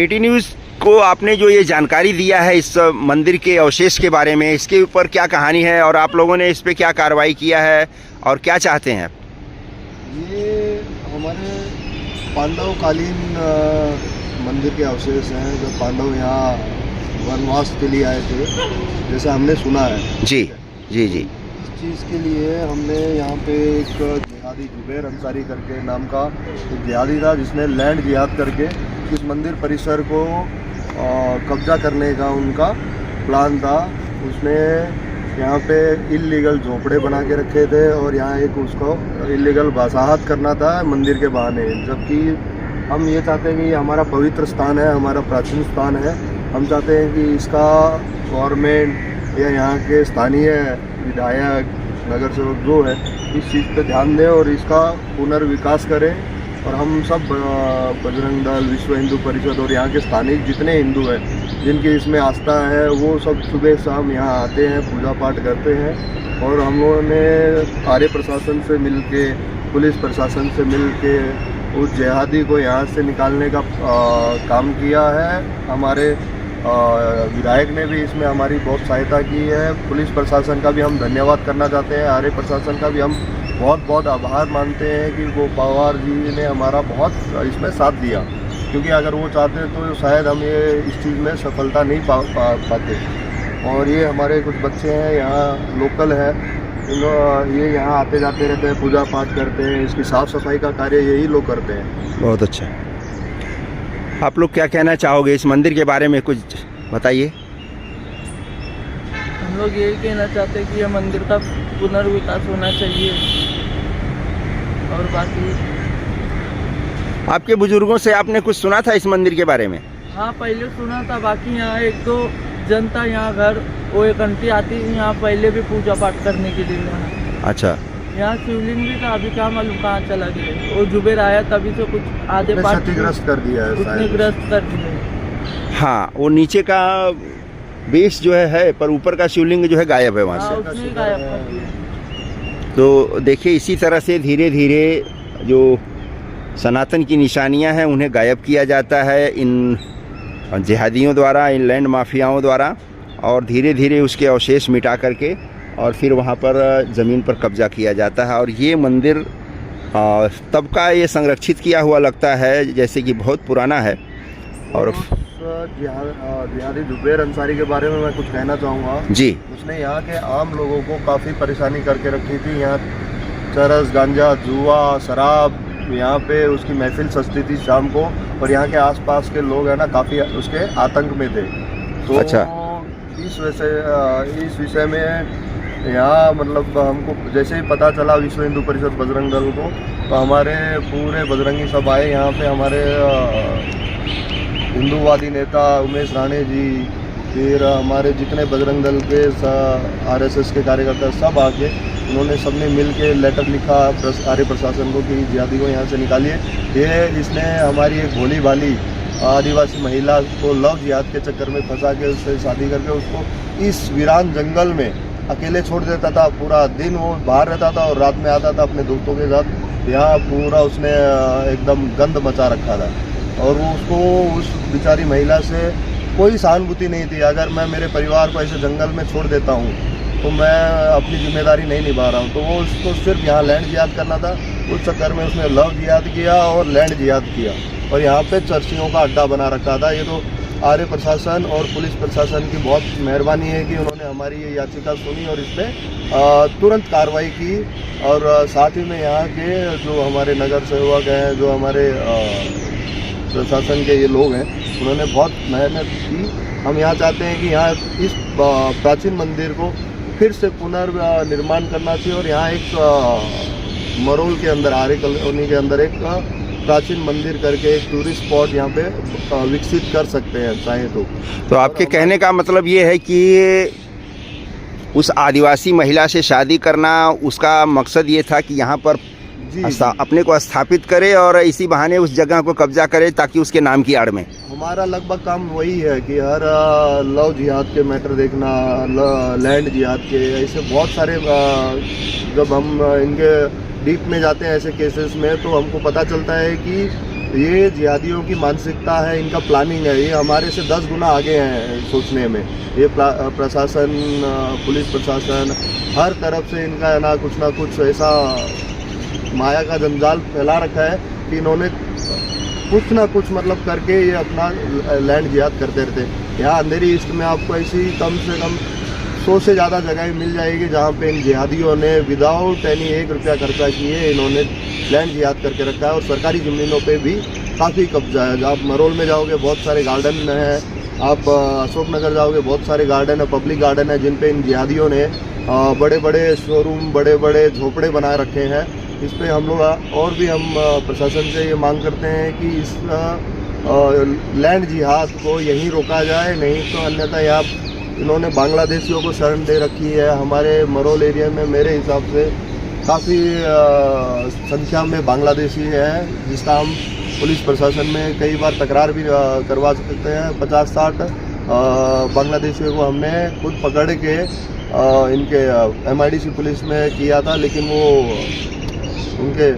केटी news को आपने जो ये जानकारी दिया है इस मंदिर के अवशेष के बारे में, इसके ऊपर क्या कहानी है और आप लोगों ने इस पे क्या कार्रवाई किया है और क्या चाहते हैं? ये हमारे पांडवकालीन मंदिर के अवशेष हैं। जब पांडव यहाँ वनवास के लिए आए थे, जैसा हमने सुना है। जी जी जी। इस चीज़ के लिए हमने यहाँ पे एक जिहादी जुबैर अंसारी करके नाम का एक जिहादी था, जिसने लैंड जिहाद करके इस मंदिर परिसर को कब्जा करने का उनका प्लान था। उसने यहाँ पे इल्लीगल झोंपड़े बना के रखे थे और यहाँ एक उसको इल्लीगल वसाहत करना था मंदिर के बहाने। जबकि हम ये चाहते हैं कि ये हमारा पवित्र स्थान है, हमारा प्राचीन स्थान है। हम चाहते हैं कि इसका गवर्नमेंट या यहाँ के स्थानीय विधायक, नगर सेवक जो है, इस चीज़ पे ध्यान दें और इसका पुनर्विकास करें। और हम सब बजरंग दल, विश्व हिंदू परिषद और यहाँ के स्थानिक जितने हिंदू हैं जिनकी इसमें आस्था है, वो सब सुबह शाम यहाँ आते हैं, पूजा पाठ करते हैं। और हम लोगों ने आर्य प्रशासन से मिल के, पुलिस प्रशासन से मिल के उस जिहादी को यहाँ से निकालने का काम किया है। हमारे विधायक ने भी इसमें हमारी बहुत सहायता की है। पुलिस प्रशासन का भी हम धन्यवाद करना चाहते हैं। आर्य प्रशासन का भी हम बहुत बहुत आभार मानते हैं कि वो पवार जी ने हमारा बहुत इसमें साथ दिया, क्योंकि अगर वो चाहते तो शायद हम ये इस चीज़ में सफलता नहीं पाते। और ये हमारे कुछ बच्चे हैं यहाँ लोकल है, ये यहाँ आते जाते रहते हैं, पूजा पाठ करते हैं। इसकी साफ़ सफाई का कार्य यही लोग करते हैं। बहुत अच्छा। आप लोग क्या कहना चाहोगे इस मंदिर के बारे में, कुछ बताइए। हम लोग यही कहना चाहते हैं कि यह मंदिर का पुनर्विकास होना चाहिए। और बाकी आपके बुजुर्गों से आपने कुछ सुना था इस मंदिर के बारे में? हाँ, पहले सुना था। बाकी यहाँ एक दो जनता यहाँ घर वो एक आंटी आती है यहाँ पहले भी पूजा पाठ करने के लिए यहाँ। अच्छा। यहाँ शिवलिंग भी था, अभी क्या मालूम कहाँ चला गया। वो जुबेर आया तभी से कुछ आधे पाठ क्षतिग्रस्त कर दिया है, उसने ग्रस्त कर दिया। हाँ, वो नीचे का बेस जो है पर ऊपर का शिवलिंग जो है गायब है वहाँ हाँ, से। उसने गायब कर दिया। तो देखिए, इसी तरह से धीरे धीरे जो सनातन की निशानियां हैं उन्हें गायब किया जाता है इन जिहादियों द्वारा, इन लैंड माफियाओं द्वारा, और धीरे धीरे उसके अवशेष मिटा करके और फिर वहाँ पर ज़मीन पर कब्जा किया जाता है। और ये मंदिर तब का ये संरक्षित किया हुआ लगता है जैसे कि बहुत पुराना है। और जिहादी जुबैर अंसारी के बारे में मैं कुछ कहना चाहूँगा जी। उसने यहाँ के आम लोगों को काफ़ी परेशानी करके रखी थी। यहाँ चरस, गांजा, जुआ, शराब, यहाँ पे उसकी महफिल सजती थी शाम को, और यहाँ के आसपास के लोग हैं ना काफ़ी उसके आतंक में थे। तो अच्छा। इस विषय में यहाँ मतलब हमको जैसे ही पता चला विश्व हिंदू परिषद बजरंग दल को, तो हमारे पूरे बजरंगी सब आए यहाँ पे। हमारे हिंदूवादी नेता उमेश राणे जी, फिर हमारे जितने बजरंग दल के आरएसएस के कार्यकर्ता सब आके उन्होंने सबने मिल के लेटर लिखा आर्य प्रशासन को कि जिहादी को यहाँ से निकालिए। इसने हमारी एक भोली भाली आदिवासी महिला को लव जिहाद के चक्कर में फंसा के उससे शादी करके उसको इस वीरान जंगल में अकेले छोड़ देता था। पूरा दिन वो बाहर रहता था और रात में आता था अपने दोस्तों के साथ। यहाँ पूरा उसने एकदम गंद मचा रखा था और वो उसको उस बेचारी महिला से कोई सहानुभूति नहीं थी। अगर मैं मेरे परिवार को ऐसे जंगल में छोड़ देता हूँ तो मैं अपनी जिम्मेदारी नहीं निभा रहा हूँ। तो वो उसको सिर्फ यहाँ लैंड जिहाद करना था। उस चक्कर में उसने लव जिहाद किया और लैंड जिहाद किया और यहाँ पे चर्चियों का अड्डा बना रखा था। ये तो आर्य प्रशासन और पुलिस प्रशासन की बहुत मेहरबानी है कि उन्होंने हमारी ये याचिका सुनी और इस पर तुरंत कार्रवाई की। और साथ ही में यहाँ के जो हमारे नगर सेवक हैं, जो हमारे प्रशासन के ये लोग हैं, उन्होंने बहुत मेहनत की। हम यहाँ चाहते हैं कि यहाँ इस प्राचीन मंदिर को फिर से पुनर्निर्माण करना चाहिए और यहाँ एक मरोल के अंदर, आर्य कॉलोनी के अंदर एक प्राचीन मंदिर करके एक टूरिस्ट स्पॉट यहाँ पे विकसित कर सकते हैं चाहें तो। आपके कहने का मतलब ये है कि उस आदिवासी महिला से शादी करना, उसका मकसद ये था कि यहाँ पर अपने को स्थापित करे और इसी बहाने उस जगह को कब्जा करे ताकि उसके नाम की आड़ में। हमारा लगभग काम वही है कि हर लव जिहाद के मैटर देखना, लैंड जिहाद के, ऐसे बहुत सारे जब हम इनके डीप में जाते हैं ऐसे केसेस में, तो हमको पता चलता है कि ये जिहादियों की मानसिकता है, इनका प्लानिंग है, ये हमारे से 10 गुना आगे हैं सोचने में। ये प्रशासन, पुलिस प्रशासन, हर तरफ से इनका है ना कुछ ऐसा माया का जंजाल फैला रखा है कि इन्होंने कुछ ना कुछ मतलब करके ये अपना लैंड जिहाद करते रहते हैं। यहाँ अंधेरी ईस्ट में आपको ऐसी कम से कम 100 से ज़्यादा जगह मिल जाएगी जहाँ पे इन जिहादियों ने विदाउट एनी 1 रुपया खर्चा किए इन्होंने लैंड जिहाद करके रखा है। और सरकारी ज़मीनों पे भी काफ़ी कब्जा है। आप मरोल में जाओगे बहुत सारे गार्डन हैं, आप अशोकनगर जाओगे बहुत सारे गार्डन है, पब्लिक गार्डन है, जिन पे इन जिहादियों ने बड़े बड़े शोरूम, बड़े बड़े झोपड़े बनाए रखे हैं। इस पर हम लोग और भी हम प्रशासन से ये मांग करते हैं कि इस लैंड जिहाद को यहीं रोका जाए, नहीं तो अन्यथा यहाँ इन्होंने बांग्लादेशियों को शरण दे रखी है। हमारे मरोल एरिया में मेरे हिसाब से काफ़ी संख्या में बांग्लादेशी हैं, जिसका हम पुलिस प्रशासन में कई बार तकरार भी करवा सकते हैं। 50-60 बांग्लादेशियों को हमने खुद पकड़ के इनके MIDC पुलिस में किया था, लेकिन वो उनके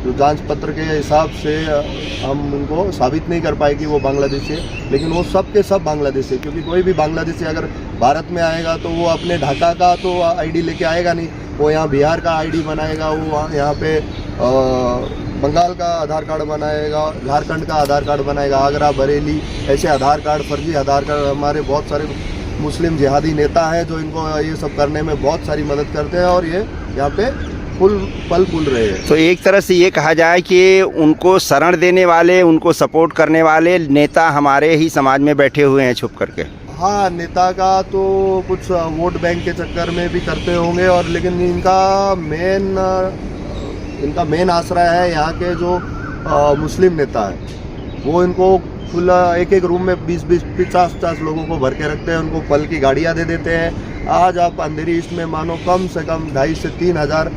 जो जांच पत्र के हिसाब से हम उनको साबित नहीं कर पाए कि वो बांग्लादेशी है। लेकिन वो सब के सब बांग्लादेशी, क्योंकि कोई भी बांग्लादेशी अगर भारत में आएगा तो वो अपने ढाका का तो ID लेके आएगा नहीं, वो यहाँ बिहार का ID बनाएगा, वो यहाँ पे बंगाल का आधार कार्ड बनाएगा, झारखंड का आधार कार्ड बनाएगा, आगरा, बरेली, ऐसे आधार कार्ड, फर्जी आधार कार्ड। हमारे बहुत सारे मुस्लिम जिहादी नेता हैं जो इनको ये सब करने में बहुत सारी मदद करते हैं और ये यहाँ पे पल रहे हैं। तो एक तरह से ये कहा जाए कि उनको शरण देने वाले, उनको सपोर्ट करने वाले नेता हमारे ही समाज में बैठे हुए हैं छुप करके। हाँ, नेता का तो कुछ वोट बैंक के चक्कर में भी करते होंगे, और लेकिन इनका मेन आश्रय है यहाँ के जो मुस्लिम नेता है। वो इनको खुला एक रूम में 20-20, 50-50 लोगों को भर के रखते हैं, उनको पल की गाड़ियाँ दे देते हैं। आज आप अंधेरी ईस्ट में मानो कम से कम 2,500 से 3,000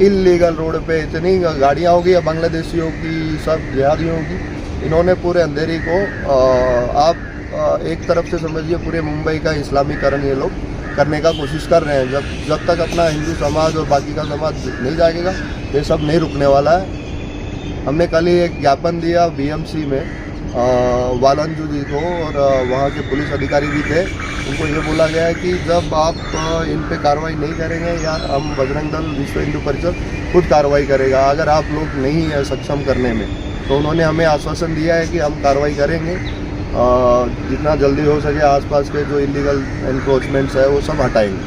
इल्लीगल रोड पे इतनी गाड़ियाँ होगी बांग्लादेशियों की, सब जिहादियों की। इन्होंने पूरे अंधेरी को आप एक तरफ से समझिए पूरे मुंबई का इस्लामीकरण ये लोग करने का कोशिश कर रहे हैं। जब तक अपना हिंदू समाज और बाकी का समाज नहीं जागेगा, ये सब नहीं रुकने वाला है। हमने कल ही एक ज्ञापन दिया BMC में वालंजू जी को, और वहाँ के पुलिस अधिकारी भी थे। उनको ये बोला गया है कि जब आप इन पे कार्रवाई नहीं करेंगे या हम बजरंग दल, विश्व हिंदू परिषद खुद कार्रवाई करेगा अगर आप लोग नहीं है सक्षम करने में। तो उन्होंने हमें आश्वासन दिया है कि हम कार्रवाई करेंगे, जितना जल्दी हो सके आसपास के जो इलीगल एनक्रोचमेंट्स है वो सब हटाएंगे।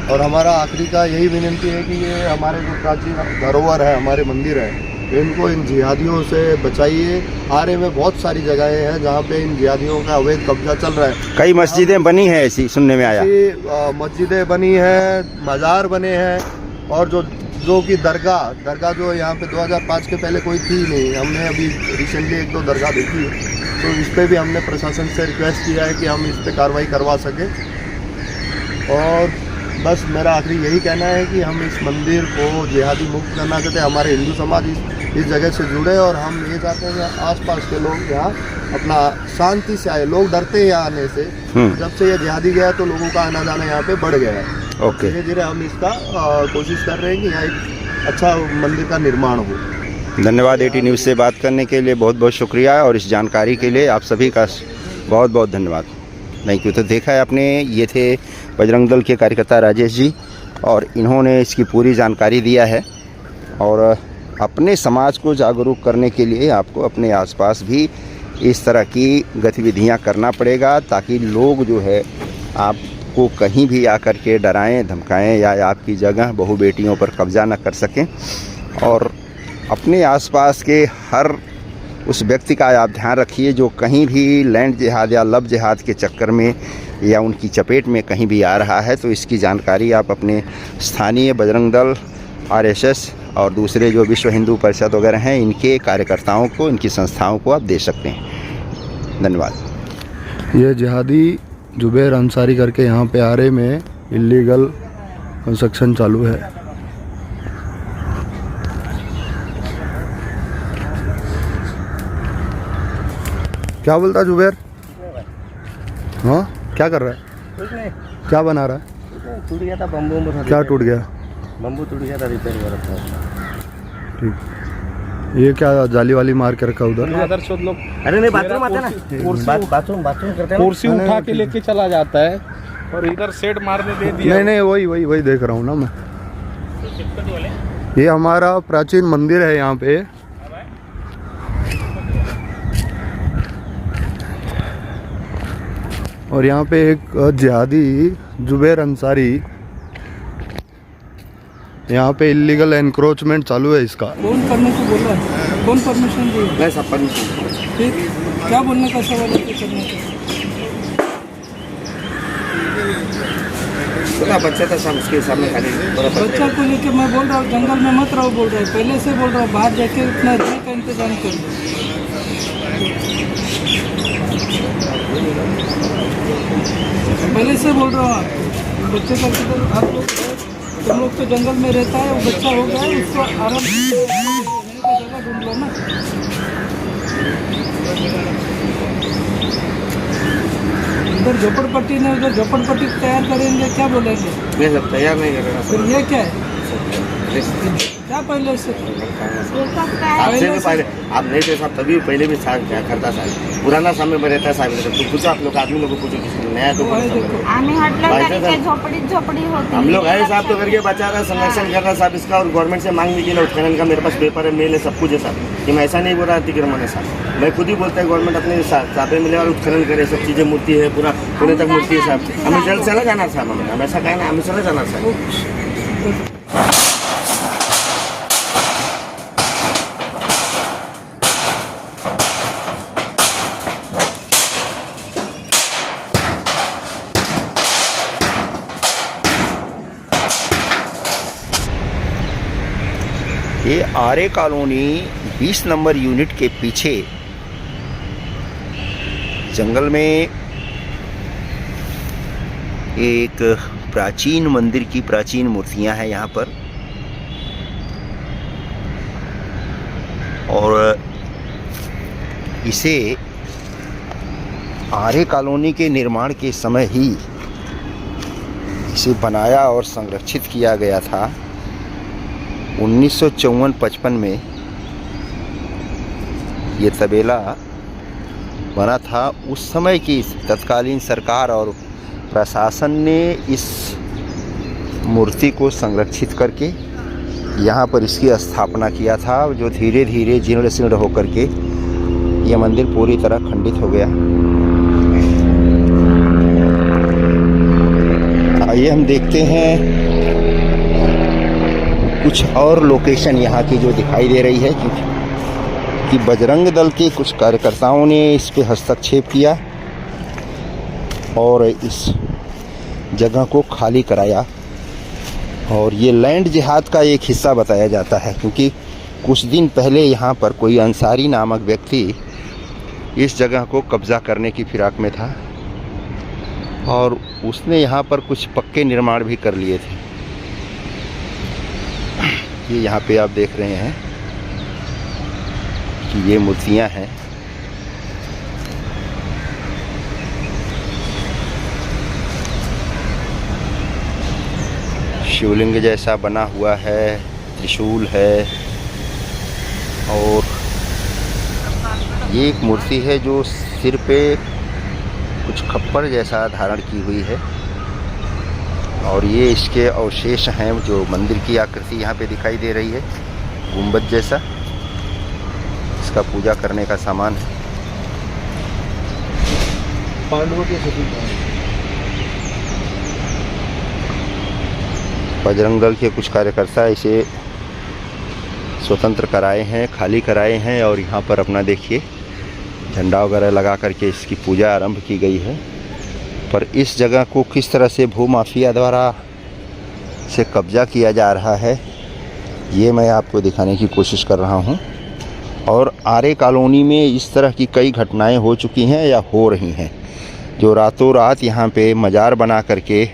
और हमारा आखिरी का यही विनती है कि ये हमारे जो प्राचीन धरोहर है, हमारे मंदिर है, इनको इन जिहादियों से बचाइए। आरे में बहुत सारी जगहें हैं जहाँ पे इन जिहादियों का अवैध कब्जा चल रहा है। कई मस्जिदें बनी हैं, ऐसी सुनने में आया। मस्जिदें बनी हैं, मज़ार बने हैं, और जो कि दरगाह जो यहाँ पे 2005 के पहले कोई थी नहीं। हमने अभी रिसेंटली 1-2 दरगाह देखी है, तो इस पर भी हमने प्रशासन से रिक्वेस्ट किया है कि हम इस पर कार्रवाई करवा सकें। और बस मेरा आखिरी यही कहना है कि हम इस मंदिर को जिहादी मुक्त करना चाहते हैं। हमारे हिंदू समाज इस जगह से जुड़े, और हम ये चाहते हैं कि आसपास के लोग यहाँ अपना शांति से आए। लोग डरते हैं यहाँ आने से, जब से ये जिहादी गया तो लोगों का आना जाना यहाँ पे बढ़ गया है। ओके, धीरे धीरे हम इसका कोशिश कर रहे हैं कि यहाँ एक अच्छा मंदिर का निर्माण हो। धन्यवाद। AT न्यूज़ से बात करने के लिए बहुत बहुत शुक्रिया, और इस जानकारी के लिए आप सभी का बहुत बहुत धन्यवाद। Thank you. तो देखा है आपने, ये थे बजरंग दल के कार्यकर्ता राजेश जी, और इन्होंने इसकी पूरी जानकारी दिया है। और अपने समाज को जागरूक करने के लिए आपको अपने आसपास भी इस तरह की गतिविधियां करना पड़ेगा, ताकि लोग जो है आपको कहीं भी आकर के डराएं, धमकाएं या आपकी जगह बहू बेटियों पर कब्जा न कर सकें। और अपने आसपास के हर उस व्यक्ति का आप ध्यान रखिए जो कहीं भी लैंड जिहाद या लव जिहाद के चक्कर में या उनकी चपेट में कहीं भी आ रहा है। तो इसकी जानकारी आप अपने स्थानीय बजरंग दल, RSS और दूसरे जो विश्व हिंदू परिषद वगैरह हैं, इनके कार्यकर्ताओं को, इनकी संस्थाओं को आप दे सकते हैं। धन्यवाद। ये जिहादी जुबैर अंसारी करके यहाँ पे आरे में इलीगल कंस्ट्रक्शन चालू है। क्या बोलता जुबैर? हाँ, क्या कर रहा है? कुछ नहीं, क्या बना रहा है? टूट गया था बम्बू। क्या टूट गया? बम्बू टूट गया था, रिपेयर कर रहा था। ठीक। ये क्या जाली वाली मार के रखा उधर? मदरचोद लोग अरे नहीं बाथरूम आते ना, बाथरूम करते हैं ना। कुर्सी उठा के लेके चला जाता है और इधर सेट मारने दे दिया। नहीं वही देख रहा हूँ ना मैं। ये हमारा प्राचीन मंदिर है यहाँ पे। और यहाँ पे एक जिहादी जुबैर अंसारी, यहाँ पे इलीगल एनक्रोचमेंट चालू है इसका। कौन करने को बोल रहा है? कौन परमिशन दिया? मैं सब परमिशन। फिर क्या बोलने का सवाल है करने का? बड़ा बच्चा था सब उसके सामने खाली बच्चा को लेके मैं बोल रहा हूँ जंगल में मत रहो बोल रहा है, पहले से बोल रहा हूँ बाहर जाके इतना रहने का इंतजाम कर लो। पहले से बोल रहा हूँ आपको, बच्चे का किधर आप लोग तुम लोग तो जंगल में रहता है, वो बच्चा हो गया है, उसको आराम से रहने का जगह ढूंढ लो ना। इधर झोपड़पट्टी ने उधर झोपड़पट्टी तैयार करेंगे, क्या बोलेंगे? मैं सब तैयार नहीं कर रहा। फिर ये क्या है? क्या पहले से आपसे भी पहले आप नहीं थे साहब, तभी पहले भी साहब क्या करता साहब, पुराना समय में रहता है साहब। तो पूछो आप लोग, आदमी लोग को पूछो, किसी नया तो झोपड़ी होती हम लोग आए साहब तो करके बचा रहा, संरक्षण कर रहा साहब इसका, और गवर्नमेंट से मांग भी किया उत्खनन का। मेरे पास पेपर है, मेल है, सब कुछ है साहब। कि मैं ऐसा नहीं बोल रहा अतिक्रमण है साहब, मैं खुद ही बोलता है गवर्नमेंट अपने साफे मिले और उत्खनन करे, सब चीज़ें मूर्ति है, पूरा पुणे तक मूर्ति है साहब। हमें जल्द चला जाना साहब, हमें ऐसा कहना, हमें चला जाना साहब। ये आर्य कॉलोनी 20 नंबर यूनिट के पीछे जंगल में एक प्राचीन मंदिर की प्राचीन मूर्तियां हैं यहाँ पर। और इसे आर्य कॉलोनी के निर्माण के समय ही इसे बनाया और संरक्षित किया गया था। 1954-55 में ये तबेला बना था। उस समय की तत्कालीन सरकार और प्रशासन ने इस मूर्ति को संरक्षित करके यहाँ पर इसकी स्थापना किया था, जो धीरे धीरे जीर्ण शीर्ण होकर के ये मंदिर पूरी तरह खंडित हो गया। आइए हम देखते हैं कुछ और लोकेशन यहाँ की जो दिखाई दे रही है, कि बजरंग दल के कुछ कार्यकर्ताओं ने इस पे हस्तक्षेप किया और इस जगह को खाली कराया। और ये लैंड जिहाद का एक हिस्सा बताया जाता है, क्योंकि कुछ दिन पहले यहाँ पर कोई अंसारी नामक व्यक्ति इस जगह को कब्ज़ा करने की फिराक में था और उसने यहाँ पर कुछ पक्के निर्माण भी कर लिए थे। ये यहाँ पे आप देख रहे हैं कि ये मूर्तियाँ हैं। शिवलिंग जैसा बना हुआ है, त्रिशूल है, और ये एक मूर्ति है जो सिर पे कुछ खप्पर जैसा धारण की हुई है। और ये इसके अवशेष हैं, जो मंदिर की आकृति यहाँ पे दिखाई दे रही है, गुंबद जैसा। इसका पूजा करने का सामान है। पांडवों के सभी बजरंग दल के कुछ कार्यकर्ता इसे स्वतंत्र कराए हैं, खाली कराए हैं, और यहाँ पर अपना देखिए झंडा वगैरह लगा करके इसकी पूजा आरंभ की गई है। पर इस जगह को किस तरह से भूमाफिया द्वारा से कब्जा किया जा रहा है, ये मैं आपको दिखाने की कोशिश कर रहा हूँ। और आर्य कॉलोनी में इस तरह की कई घटनाएं हो चुकी हैं या हो रही हैं, जो रातों रात यहाँ पे मज़ार बना करके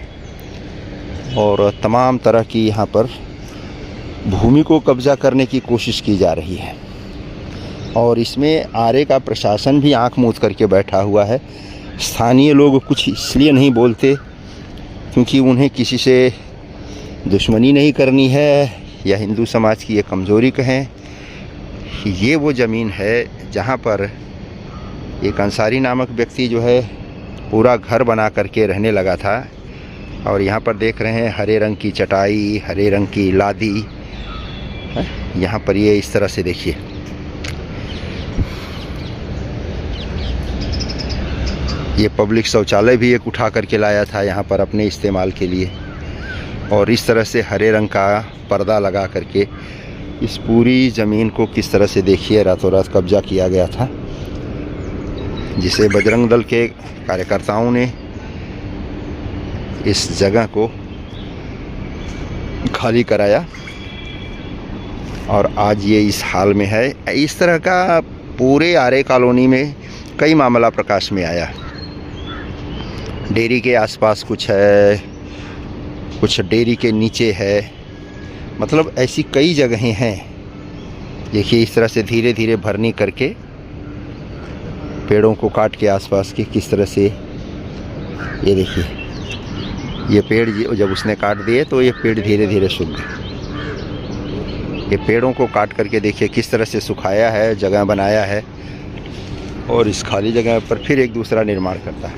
और तमाम तरह की यहाँ पर भूमि को कब्जा करने की कोशिश की जा रही है। और इसमें आर्य का प्रशासन भी आंख मूंद करके बैठा हुआ है। स्थानीय लोग कुछ इसलिए नहीं बोलते क्योंकि उन्हें किसी से दुश्मनी नहीं करनी है, या हिंदू समाज की ये कमज़ोरी कहें, ये वो ज़मीन है जहाँ पर एक अंसारी नामक व्यक्ति जो है पूरा घर बना करके रहने लगा था। और यहाँ पर देख रहे हैं हरे रंग की चटाई, हरे रंग की लादी है। यहाँ पर ये इस तरह से देखिए, ये पब्लिक शौचालय भी एक उठा करके लाया था यहाँ पर अपने इस्तेमाल के लिए। और इस तरह से हरे रंग का पर्दा लगा करके इस पूरी ज़मीन को किस तरह से देखिए रातों रात कब्जा किया गया था, जिसे बजरंग दल के कार्यकर्ताओं ने इस जगह को खाली कराया और आज ये इस हाल में है। इस तरह का पूरे आरे कॉलोनी में कई मामला प्रकाश में आया। डेयरी के आसपास कुछ है, कुछ डेयरी के नीचे है, मतलब ऐसी कई जगहें हैं। देखिए इस तरह से धीरे धीरे भरनी करके पेड़ों को काट के आसपास के किस तरह से, ये देखिए ये पेड़ जब उसने काट दिए तो ये पेड़ धीरे धीरे सूख गए। ये पेड़ों को काट करके देखिए किस तरह से सुखाया है, जगह बनाया है और इस खाली जगह पर फिर एक दूसरा निर्माण करता है।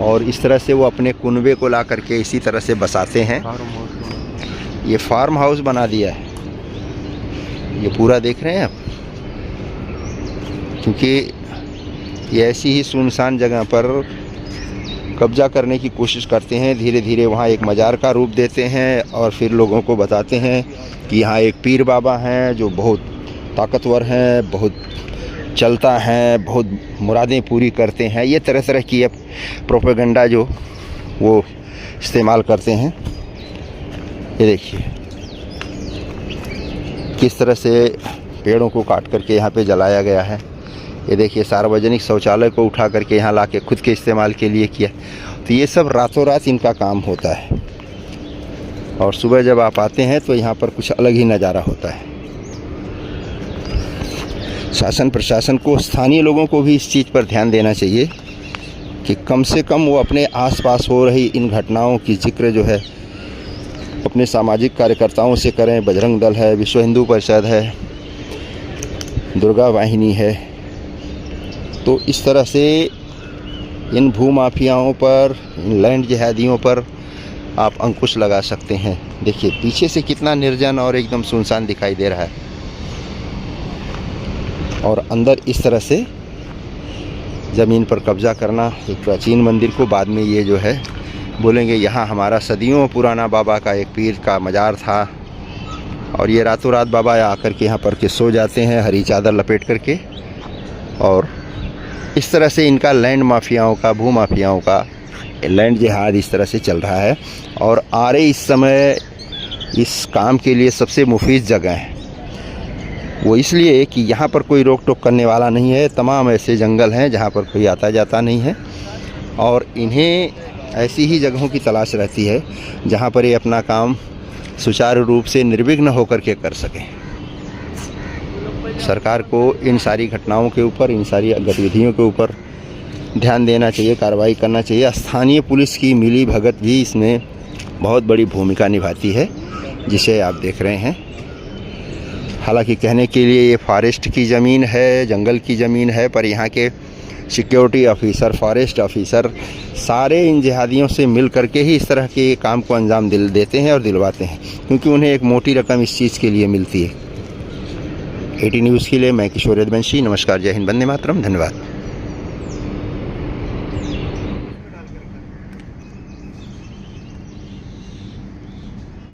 और इस तरह से वो अपने कुनबे को ला करके इसी तरह से बसाते हैं। ये फार्म हाउस बना दिया है, ये पूरा देख रहे हैं आप, क्योंकि ये ऐसी ही सुनसान जगह पर कब्जा करने की कोशिश करते हैं। धीरे धीरे वहाँ एक मज़ार का रूप देते हैं और फिर लोगों को बताते हैं कि यहाँ एक पीर बाबा हैं जो बहुत ताकतवर हैं, बहुत चलता है, बहुत मुरादें पूरी करते हैं। ये तरह तरह की प्रोपेगेंडा जो वो इस्तेमाल करते हैं। ये देखिए किस तरह से पेड़ों को काट करके यहाँ पे जलाया गया है। ये देखिए सार्वजनिक शौचालय को उठा करके यहाँ लाके खुद के इस्तेमाल के लिए किया। तो ये सब रातों रात इनका काम होता है और सुबह जब आप आते हैं तो यहाँ पर कुछ अलग ही नज़ारा होता है। शासन प्रशासन को, स्थानीय लोगों को भी इस चीज़ पर ध्यान देना चाहिए कि कम से कम वो अपने आसपास हो रही इन घटनाओं की जिक्र जो है अपने सामाजिक कार्यकर्ताओं से करें। बजरंग दल है, विश्व हिंदू परिषद है, दुर्गा वाहिनी है। तो इस तरह से इन भूमाफियाओं पर, इन लैंड जिहादियों पर आप अंकुश लगा सकते हैं। देखिए पीछे से कितना निर्जन और एकदम सुनसान दिखाई दे रहा है और अंदर इस तरह से ज़मीन पर कब्जा करना। एक प्राचीन मंदिर को बाद में ये जो है बोलेंगे यहाँ हमारा सदियों पुराना बाबा का एक पीर का मज़ार था और ये रातों रात बाबा आकर के यहाँ पर के सो जाते हैं हरी चादर लपेट करके। और इस तरह से इनका लैंड माफियाओं का, भू माफियाओं का लैंड जिहाद इस तरह से चल रहा है। और आरे इस समय इस काम के लिए सबसे मुफीद जगह है। वो इसलिए कि यहाँ पर कोई रोक टोक करने वाला नहीं है। तमाम ऐसे जंगल हैं जहाँ पर कोई आता जाता नहीं है और इन्हें ऐसी ही जगहों की तलाश रहती है जहाँ पर ये अपना काम सुचारू रूप से निर्विघ्न होकर के कर सकें। सरकार को इन सारी घटनाओं के ऊपर, इन सारी गतिविधियों के ऊपर ध्यान देना चाहिए, कार्रवाई करना चाहिए। स्थानीय पुलिस की मिली भगत भी इसमें बहुत बड़ी भूमिका निभाती है, जिसे आप देख रहे हैं। हालांकि कहने के लिए ये फॉरेस्ट की ज़मीन है, जंगल की ज़मीन है, पर यहाँ के सिक्योरिटी ऑफिसर, फॉरेस्ट ऑफिसर सारे इन जिहादियों से मिल करके ही इस तरह के काम को अंजाम देते हैं और दिलवाते हैं, क्योंकि उन्हें एक मोटी रकम इस चीज़ के लिए मिलती है। 18 न्यूज़ के लिए मैं किशोर यदुवंशी। नमस्कार, जय हिंद, वंदे मातरम, धन्यवाद।